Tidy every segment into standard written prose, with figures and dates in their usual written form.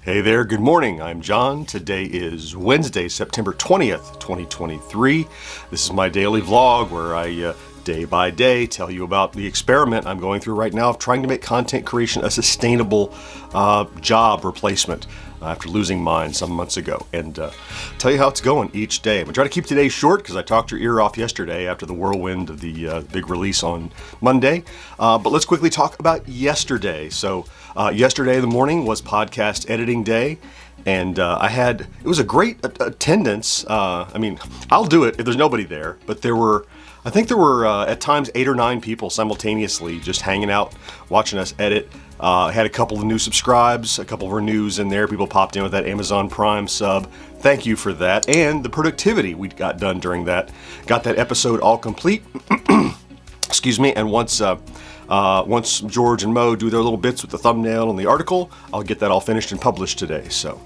Hey there, good morning. I'm John. Today is Wednesday, September 20th, 2023. This is my daily vlog where I, day by day, tell you about the experiment I'm going through right now of trying to make content creation a sustainable job replacement after losing mine some months ago, and tell you how it's going each day. I'm going to try to keep today short because I talked your ear off yesterday after the whirlwind of the big release on Monday. But let's quickly talk about yesterday. So yesterday in the morning was podcast editing day, and it was a great attendance. I'll do it if there's nobody there, but I think there were at times 8 or 9 people simultaneously just hanging out, watching us edit. I had a couple of new subscribes, a couple of renews in there. People popped in with that Amazon Prime sub. Thank you for that. And the productivity we got done during that. Got that episode all complete. Excuse me. And once George and Mo do their little bits with the thumbnail and the article, I'll get that all finished and published today. So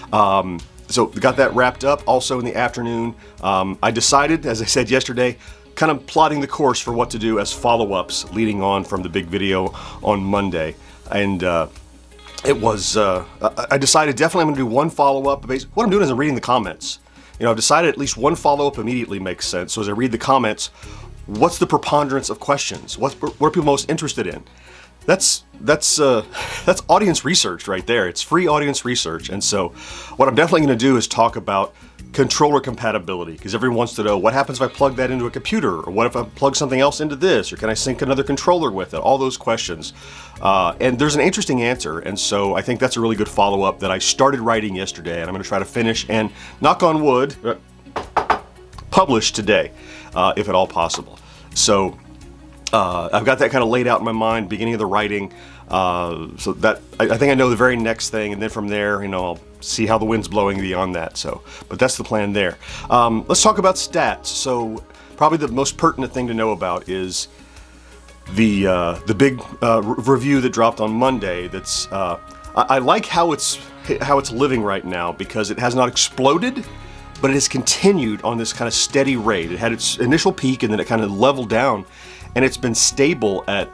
got that wrapped up. Also in the afternoon, I decided, as I said yesterday, kind of plotting the course for what to do as follow-ups leading on from the big video on Monday. And I decided definitely I'm going to do one follow-up. What I'm doing is I'm reading the comments. I've decided at least one follow-up immediately makes sense. So as I read the comments, what's the preponderance of questions? What are people most interested in? That's audience research right there. It's free audience research. And so what I'm definitely going to do is talk about controller compatibility, because everyone wants to know what happens if I plug that into a computer, or what if I plug something else into this, or can I sync another controller with it? All those questions. And there's an interesting answer, and so I think that's a really good follow-up that I started writing yesterday, and I'm going to try to finish and, knock on wood, publish today, if at all possible. So I've got that kind of laid out in my mind, beginning of the writing, so that I think I know the very next thing, and then from there, I'll see how the wind's blowing beyond that. But that's the plan there. Let's talk about stats. So probably the most pertinent thing to know about is the big review that dropped on Monday. That's I like how it's living right now, because it has not exploded, but it has continued on this kind of steady rate. It had its initial peak, and then it kind of leveled down, and it's been stable at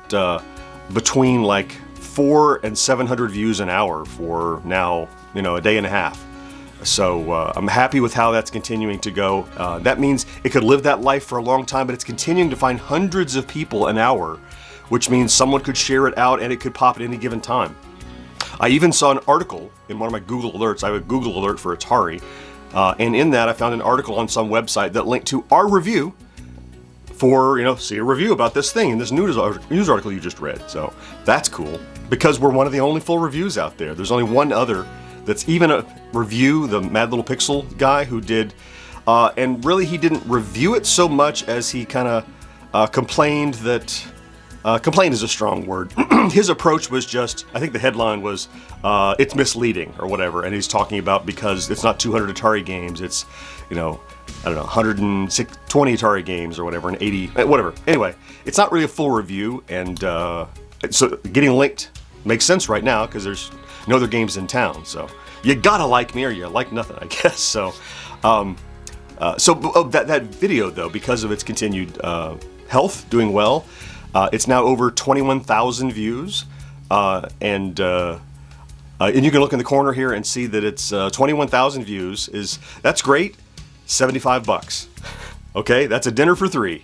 between like 400 and 700 views an hour for now, a day and a half. So I'm happy with how that's continuing to go. That means it could live that life for a long time, but it's continuing to find hundreds of people an hour, which means someone could share it out and it could pop at any given time. I even saw an article in one of my Google alerts. I have a Google alert for Atari, and in that I found an article on some website that linked to our review for, see a review about this thing in this news article you just read. So that's cool, because we're one of the only full reviews out there. There's only one other that's even a review, the Mad Little Pixel guy who did, and really he didn't review it so much as he kind of complained that, complaint is a strong word. His approach was just, I think the headline was, it's misleading or whatever, and he's talking about because it's not 200 Atari games, it's, 120 Atari games or whatever, and 80, whatever. Anyway, it's not really a full review, and so getting linked makes sense right now because there's no other games in town. So you gotta like me or you like nothing, I guess. So, that video though, because of its continued health, doing well, it's now over 21,000 views, and you can look in the corner here and see that it's 21,000 views. That's great. $75. Okay, that's a dinner for 3.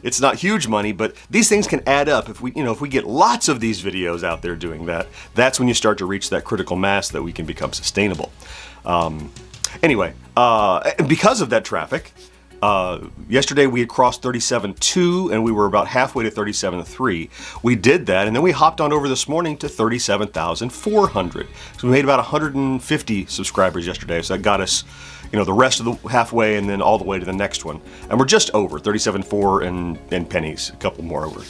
It's not huge money, but these things can add up. If we get lots of these videos out there doing that, that's when you start to reach that critical mass that we can become sustainable. Anyway, because of that traffic, yesterday we had crossed 37.2, and we were about halfway to 37.3. We did that, and then we hopped on over this morning to 37,400. So we made about 150 subscribers yesterday. So that got us, the rest of the halfway, and then all the way to the next one. And we're just over 37.4 and pennies, a couple more over.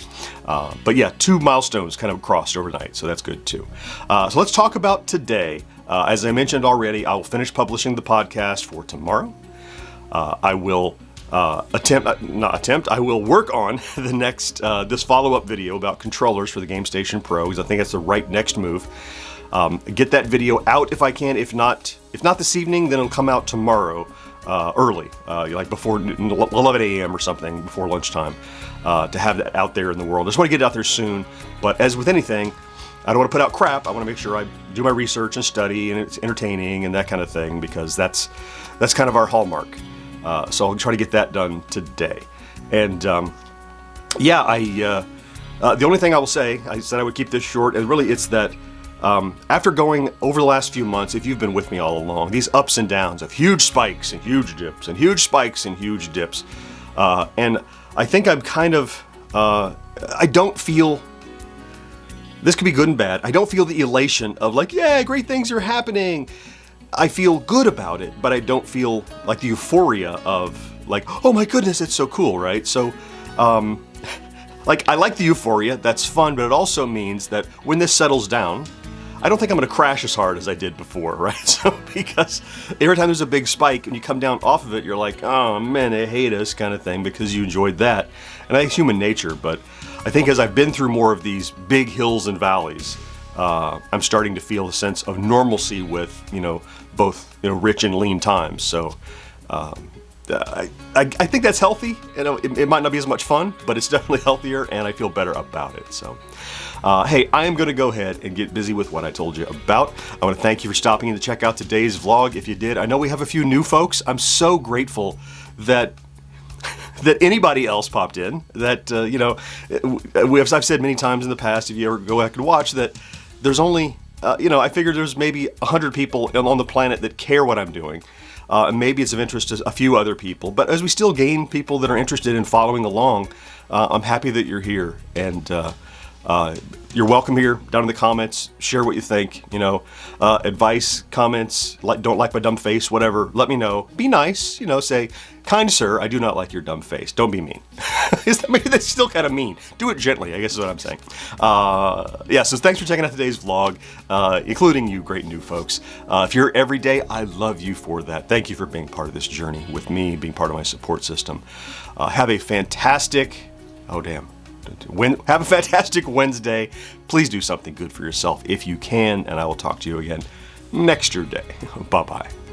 But yeah, 2 milestones kind of crossed overnight, so that's good too. So let's talk about today. As I mentioned already, I will finish publishing the podcast for tomorrow. I will I will work on the next, this follow-up video about controllers for the GameStation Pro, because I think that's the right next move. Get that video out if I can. If not this evening, then it'll come out tomorrow, early, like before 11 a.m. or something, before lunchtime, to have that out there in the world. I just want to get it out there soon, but as with anything, I don't want to put out crap. I want to make sure I do my research and study and it's entertaining and that kind of thing, because that's kind of our hallmark. So I'll try to get that done today. And the only thing I will say, I said I would keep this short, and really it's that after going over the last few months, if you've been with me all along, these ups and downs of huge spikes and huge dips and huge spikes and huge dips, and I think I'm kind of, I don't feel, this could be good and bad, I don't feel the elation of like, yeah, great things are happening. I feel good about it, but I don't feel like the euphoria of like, oh my goodness, it's so cool, right? So, like, I like the euphoria, that's fun, but it also means that when this settles down, I don't think I'm going to crash as hard as I did before, right? So, because every time there's a big spike and you come down off of it, you're like, oh man, they hate us kind of thing, because you enjoyed that. And that's human nature, but I think as I've been through more of these big hills and valleys, I'm starting to feel a sense of normalcy with, both, rich and lean times. So, I think that's healthy. It might not be as much fun, but it's definitely healthier, and I feel better about it. So, hey, I am going to go ahead and get busy with what I told you about. I want to thank you for stopping in to check out today's vlog. If you did, I know we have a few new folks. I'm so grateful that anybody else popped in. That as I've said many times in the past, if you ever go back and watch, that there's only I figure there's maybe 100 people on the planet that care what I'm doing. And maybe it's of interest to a few other people, but as we still gain people that are interested in following along, I'm happy that you're here, and you're welcome here down in the comments. Share what you think, advice, comments, don't like my dumb face, whatever, let me know. Be nice, say, kind sir, I do not like your dumb face. Don't be mean. Maybe that's still kind of mean. Do it gently, I guess is what I'm saying. So thanks for checking out today's vlog, including you great new folks. If you're here every day, I love you for that. Thank you for being part of this journey with me, being part of my support system. Have a fantastic, have a fantastic Wednesday. Please do something good for yourself if you can, and I will talk to you again next day. Bye-bye.